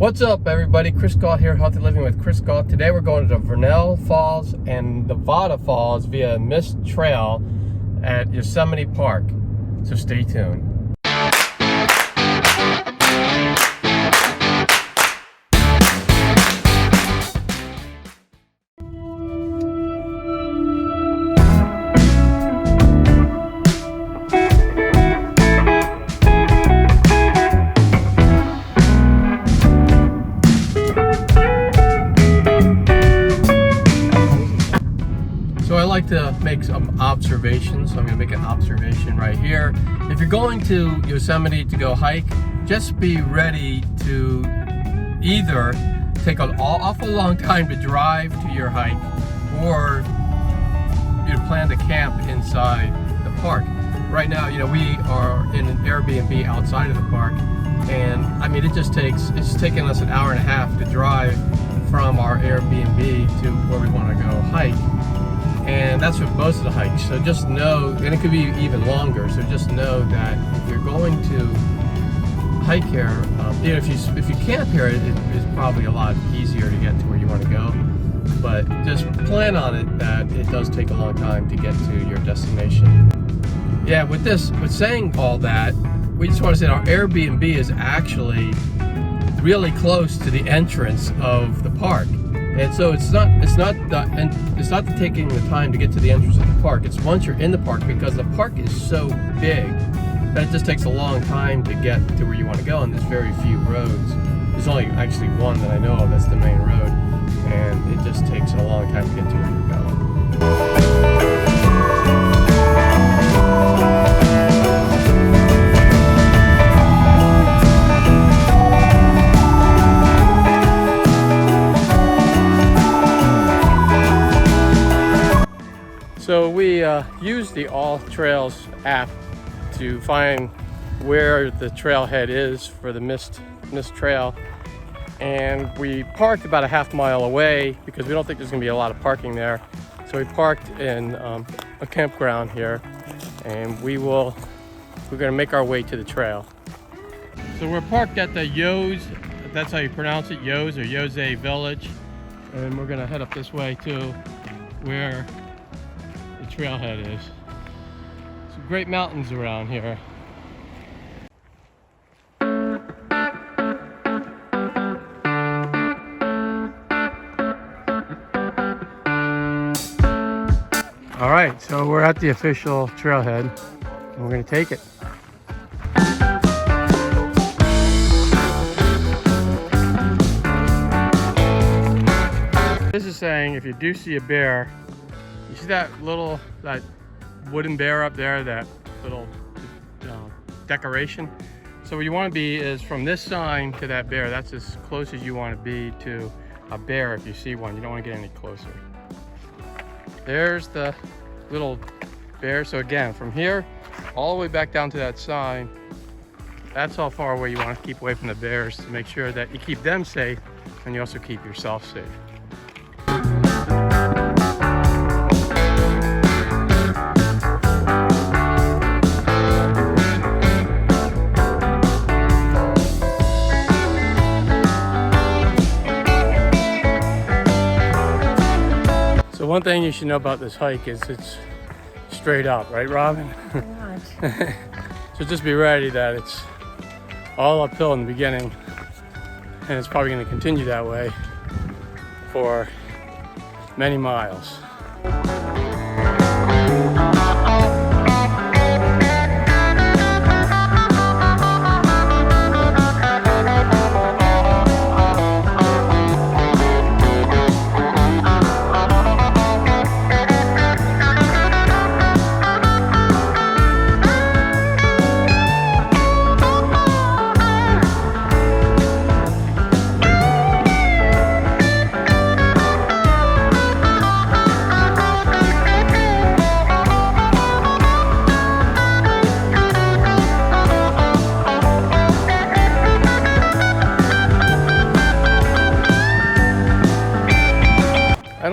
What's up, everybody? Chris Gault here, Healthy Living with Chris Gault. Today we're going to the Vernal Falls and Nevada Falls via Mist Trail at Yosemite Park. So stay tuned. So I like to make some observations. So I'm going to make an observation right here. If you're going to Yosemite to go hike, just be ready to either take an awful long time to drive to your hike, or you plan to camp inside the park. Right now, we are in an Airbnb outside of the park, and I mean it's taking us an hour and a half to drive from our Airbnb to where we want to go hike. And that's for most of the hikes. So just know, and it could be even longer, so just know that if you're going to hike here, if you camp here, it's probably a lot easier to get to where you want to go. But just plan on it that it does take a long time to get to your destination. Yeah, with saying all that, we just want to say that our Airbnb is actually really close to the entrance of the park. And so it's not taking the time to get to the entrance of the park. It's once you're in the park, because the park is so big that it just takes a long time to get to where you want to go, and there's very few roads. There's only actually one that I know of, that's the main road, and it just takes a long time to get to where you're going. So we use the All Trails app to find where the trailhead is for the Mist Trail, and we parked about a half mile away because we don't think there's going to be a lot of parking there. So we parked in a campground here, and we're going to make our way to the trail. So we're parked at the Yos, that's how you pronounce it, Yos or Yose Village, and we're going to head up this way to where trailhead is. Some great mountains around here. All right, so we're at the official trailhead, and we're going to take it. This is saying if you do see a bear, you see that wooden bear up there, that little decoration? So where you want to be is from this sign to that bear. That's as close as you want to be to a bear if you see one. You don't want to get any closer. There's the little bear. So again, from here all the way back down to that sign, that's how far away you want to keep away from the bears, to make sure that you keep them safe and you also keep yourself safe. So one thing you should know about this hike is it's straight up, right, Robin? So just be ready that it's all uphill in the beginning, and it's probably going to continue that way for many miles.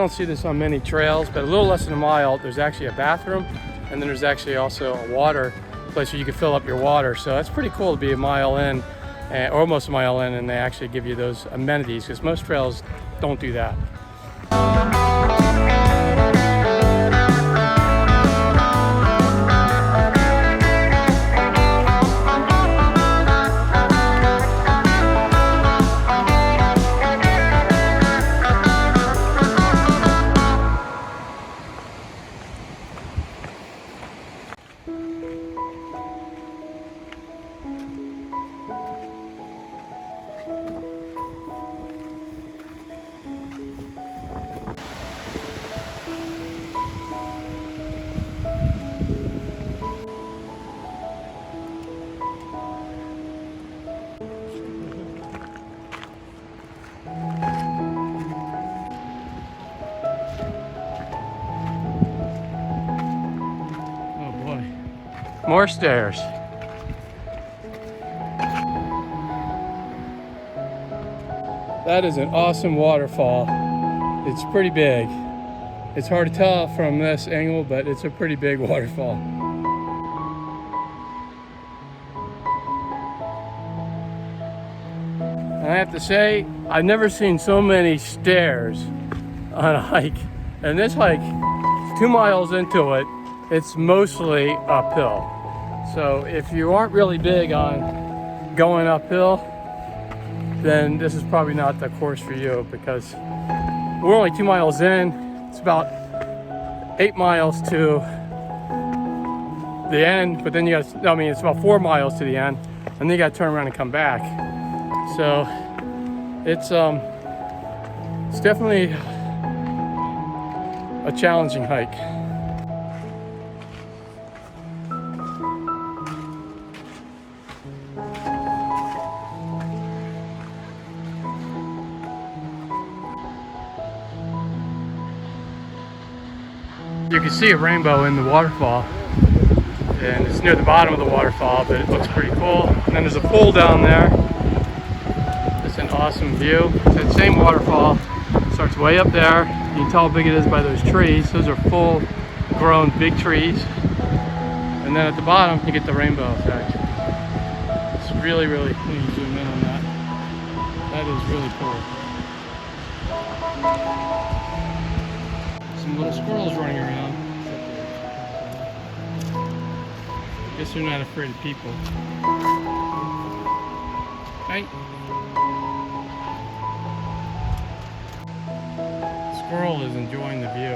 don't see this on many trails, but a little less than a mile, there's actually a bathroom, and then there's actually also a water place where you can fill up your water. So that's pretty cool to be a mile in or almost a mile in, and they actually give you those amenities, because most trails don't do that. More stairs. That is an awesome waterfall. It's pretty big. It's hard to tell from this angle, but it's a pretty big waterfall. And I have to say, I've never seen so many stairs on a hike. And this hike, 2 miles into it, it's mostly uphill. So if you aren't really big on going uphill, then this is probably not the course for you, because we're only 2 miles in. It's about 8 miles to the end, but then you got, I mean, it's about 4 miles to the end, and then you got to turn around and come back. So it's definitely a challenging hike. You can see a rainbow in the waterfall, and it's near the bottom of the waterfall, but it looks pretty cool. And then there's a pool down there. It's an awesome view. It's that same waterfall. It starts way up there. You can tell how big it is by those trees. Those are full grown big trees. And then at the bottom you get the rainbow effect. It's really, really, let me zoom in on that. That is really cool. Some little squirrels running around. Guess they're not afraid of people. Hey. Squirrel is enjoying the view.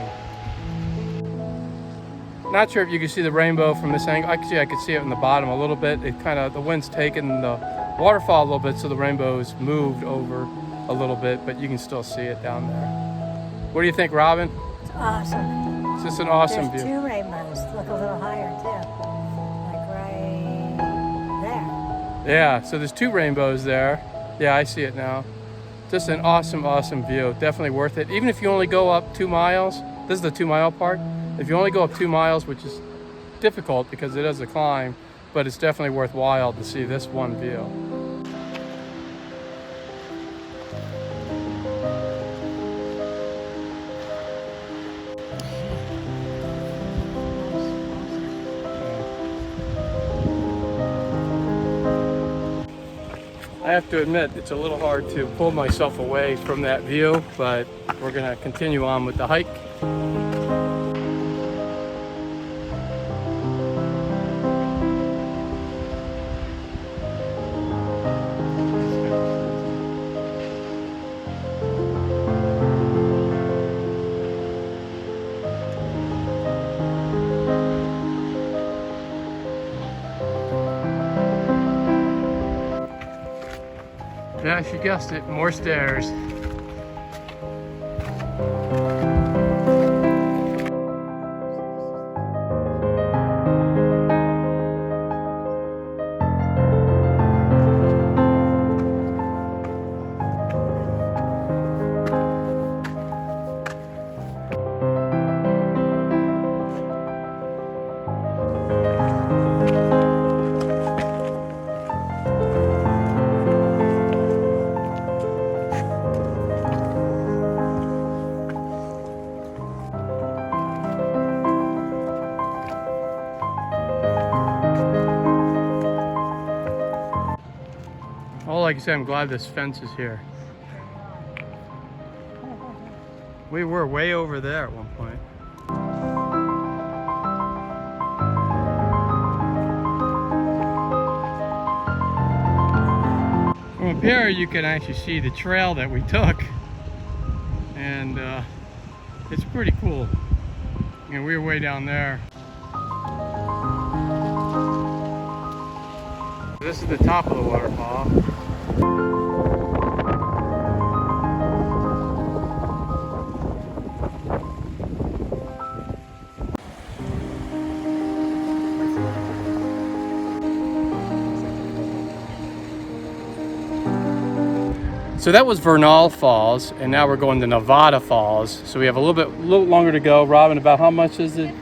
Not sure if you can see the rainbow from this angle. I could see it in the bottom a little bit. It kind of, the wind's taken the waterfall a little bit, so the rainbow's moved over a little bit, but you can still see it down there. What do you think, Robin? It's awesome. It's just an awesome There's view. 2 rainbows. Look a little higher too. Like right there. Yeah, so there's 2 rainbows there. Yeah, I see it now. Just an awesome, awesome view. Definitely worth it. Even if you only go up 2 miles, this is the 2 mile part. If you only go up 2 miles, which is difficult because it is a climb, but it's definitely worthwhile to see this one view. I have to admit, it's a little hard to pull myself away from that view, but we're going to continue on with the hike. Yeah, she guessed it, more stairs. like I said, I'm glad this fence is here. We were way over there at one point. From up here, you can actually see the trail that we took, and it's pretty cool. And we were way down there. This is the top of the waterfall. So that was Vernal Falls, and now we're going to Nevada Falls. So we have a little longer to go. Robin, about how much is it?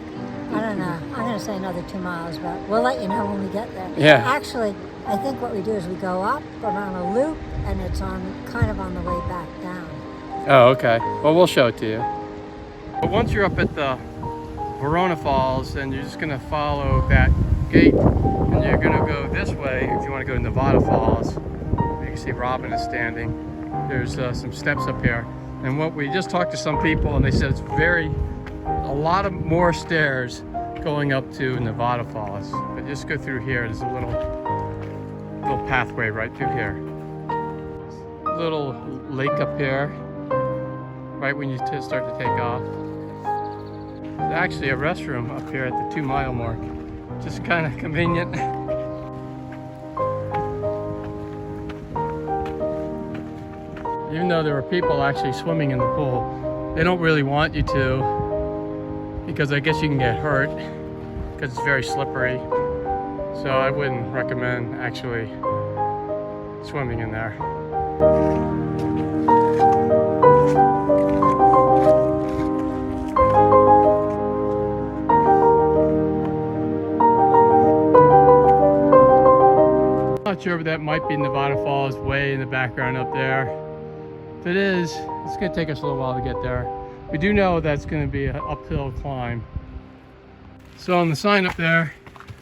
I don't know. I'm going to say another 2 miles, but we'll let you know when we get there. Yeah. Actually, I think what we do is we go up around a loop, and it's kind of on the way back down. Oh, okay. Well, we'll show it to you. But once you're up at the Verona Falls, then you're just going to follow that gate, and you're going to go this way if you want to go to Nevada Falls. You can see Robin is standing. There's some steps up here, and what we just talked to some people, and they said it's a lot of more stairs going up to Nevada Falls. But just go through here. There's a little pathway right through here. Little lake up here, right when you start to take off. There's actually a restroom up here at the 2 mile mark. Just kind of convenient. Even though there were people actually swimming in the pool, they don't really want you to, because I guess you can get hurt because it's very slippery. So I wouldn't recommend actually swimming in there. I'm not sure, but that might be Nevada Falls way in the background up there. If it is, it's going to take us a little while to get there. We do know that's going to be an uphill climb. So on the sign up there,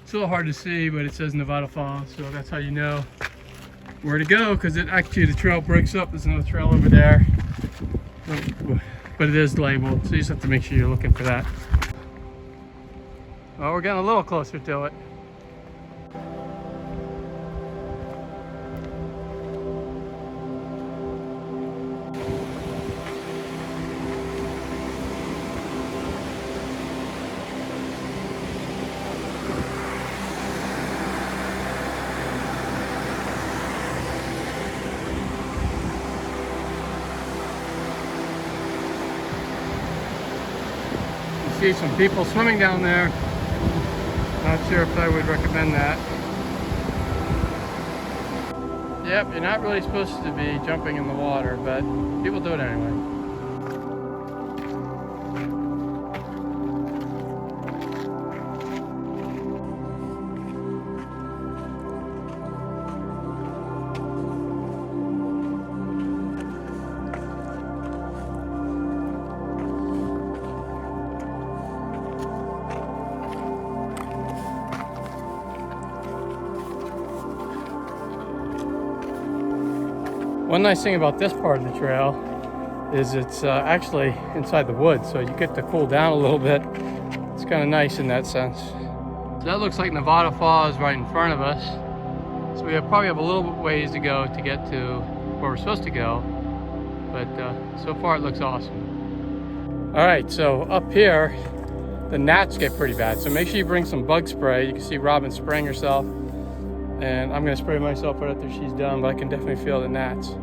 it's a little hard to see, but it says Nevada Falls, so that's how you know where to go, because the trail breaks up. There's another trail over there, but it is labeled, so you just have to make sure you're looking for that. Well, we're getting a little closer to it. See some people swimming down there. Not sure if I would recommend that. Yep, you're not really supposed to be jumping in the water, but people do it anyway. One nice thing about this part of the trail is it's actually inside the woods, so you get to cool down a little bit. It's kind of nice in that sense. So that looks like Nevada Falls right in front of us. So we probably have a little ways to go to get to where we're supposed to go, but so far it looks awesome. All right, so up here, the gnats get pretty bad, so make sure you bring some bug spray. You can see Robin spraying herself, and I'm gonna spray myself right after she's done, but I can definitely feel the gnats.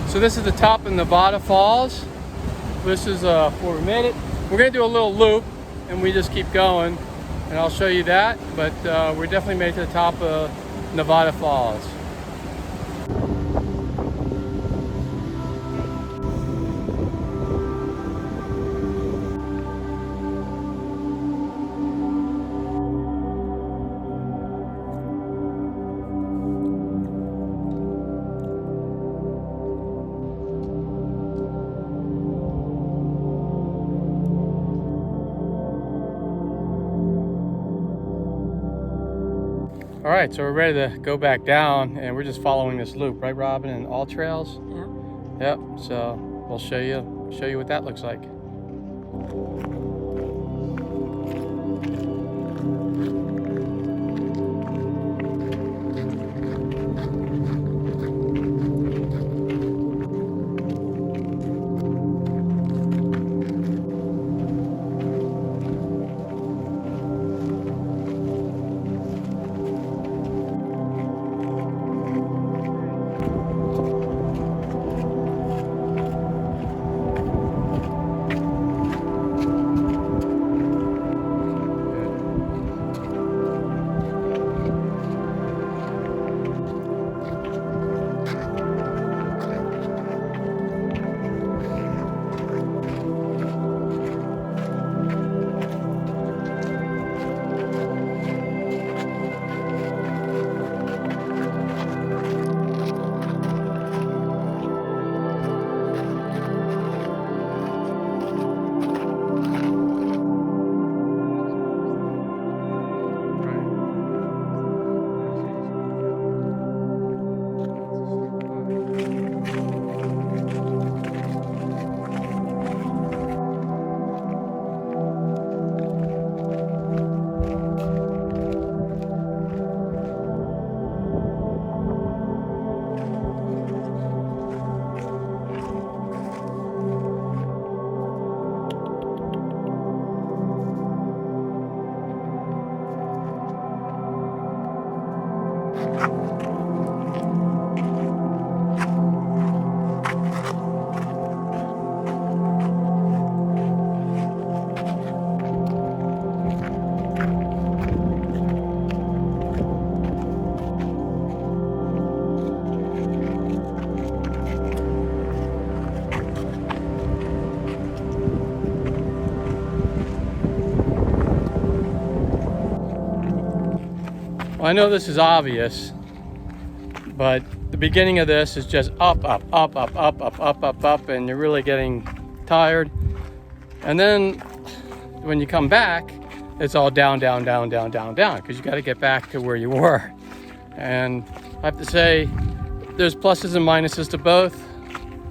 So this is the top of Nevada Falls. This is where we made it. We're gonna do a little loop and we just keep going and I'll show you that. But we definitely made it to the top of Nevada Falls. All right, so we're ready to go back down and we're just following this loop, right, Robin, and all trails? Yeah. Yep, so we'll show you what that looks like. Well, I know this is obvious, but the beginning of this is just up, up, up, up, up, up, up, up, up, and you're really getting tired. And then when you come back, it's all down, down, down, down, down, down, because you got to get back to where you were. And I have to say, there's pluses and minuses to both.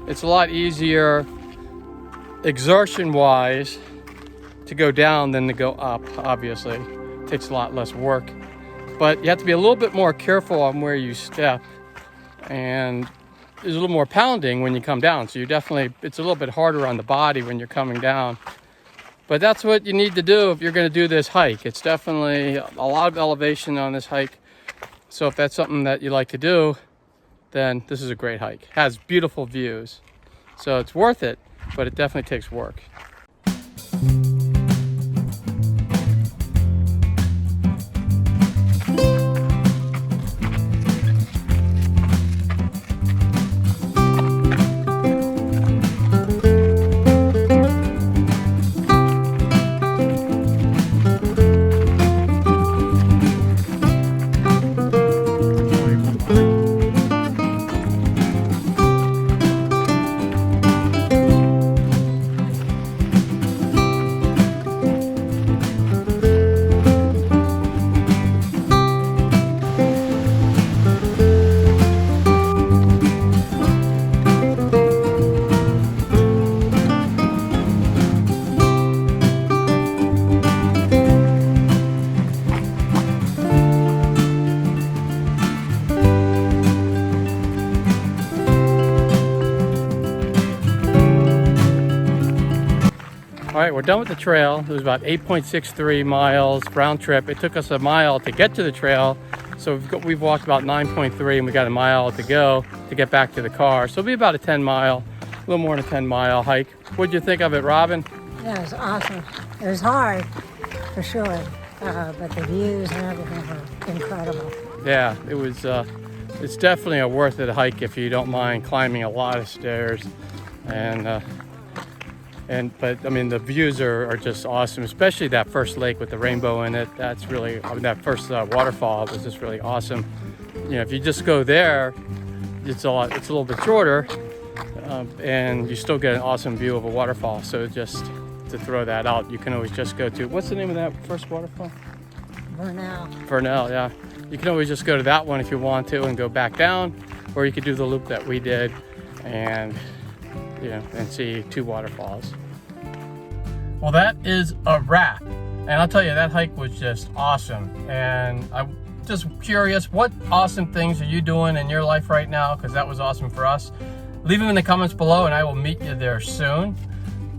It's a lot easier exertion-wise to go down than to go up, obviously. It takes a lot less work. But you have to be a little bit more careful on where you step, and there's a little more pounding when you come down. So it's a little bit harder on the body when you're coming down. But that's what you need to do if you're going to do this hike. It's definitely a lot of elevation on this hike. So if that's something that you like to do, then this is a great hike. It has beautiful views. So it's worth it, but it definitely takes work. All right, we're done with the trail. It was about 8.63 miles round trip. It took us a mile to get to the trail, So we've walked about 9.3 and we got a mile to go to get back to the car. So it'll be about a 10 mile, a little more than a 10 mile hike. What'd you think of it, Robin? Yeah, it was awesome. It was hard, for sure, but the views and everything were incredible. Yeah, it was. It's definitely a worth it hike if you don't mind climbing a lot of stairs, but I mean the views are just awesome, especially that first lake with the rainbow in it. That's really, I mean, that first waterfall was just really awesome. You know, if you just go there, it's a little bit shorter, and you still get an awesome view of a waterfall. So just to throw that out, you can always just go to, what's the name of that first waterfall? Vernal, yeah. You can always just go to that one if you want to and go back down, or you could do the loop that we did and, you know, and see 2 waterfalls. Well, that is a wrap. And I'll tell you, that hike was just awesome. And I'm just curious, what awesome things are you doing in your life right now? Because that was awesome for us. Leave them in the comments below and I will meet you there soon.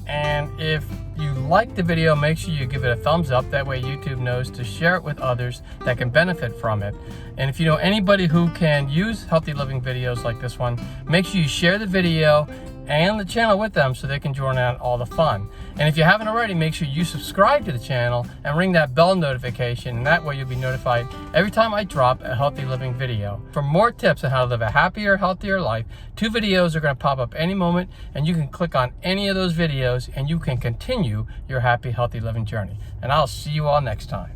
And if you like the video, make sure you give it a thumbs up. That way YouTube knows to share it with others that can benefit from it. And if you know anybody who can use healthy living videos like this one, make sure you share the video and the channel with them so they can join in on all the fun. And if you haven't already, make sure you subscribe to the channel and ring that bell notification, and that way you'll be notified every time I drop a healthy living video. For more tips on how to live a happier, healthier life, 2 videos are going to pop up any moment, and you can click on any of those videos and you can continue your happy, healthy living journey. And I'll see you all next time.